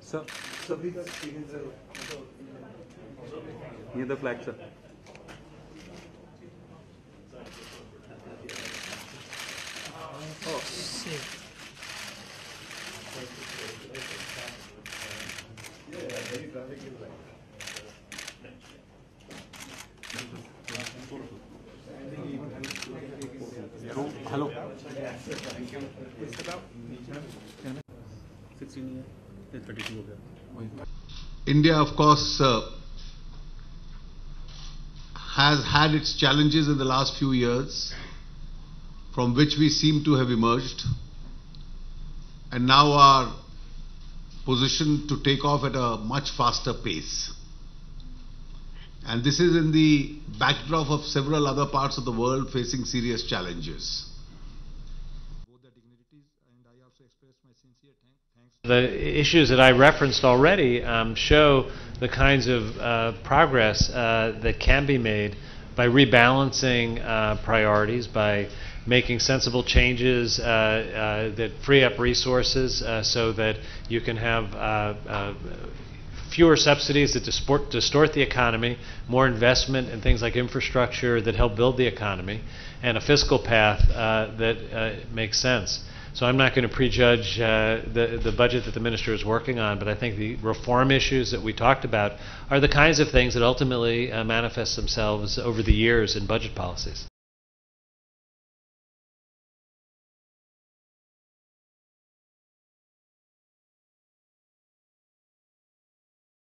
Sir, near the flag, sir. Oh, shit. Hello. 16 32 India, of course, has had its challenges in the last few years, from which we seem to have emerged, and now are positioned to take off at a much faster pace. And this is in the backdrop of several other parts of the world facing serious challenges. The issues that I referenced already show the kinds of progress that can be made by rebalancing priorities, by making sensible changes that free up resources so that you can have fewer subsidies that distort the economy, more investment in things like infrastructure that help build the economy, and a fiscal path that makes sense. So I'm not going to prejudge the budget that the minister is working on, but I think the reform issues that we talked about are the kinds of things that ultimately manifest themselves over the years in budget policies.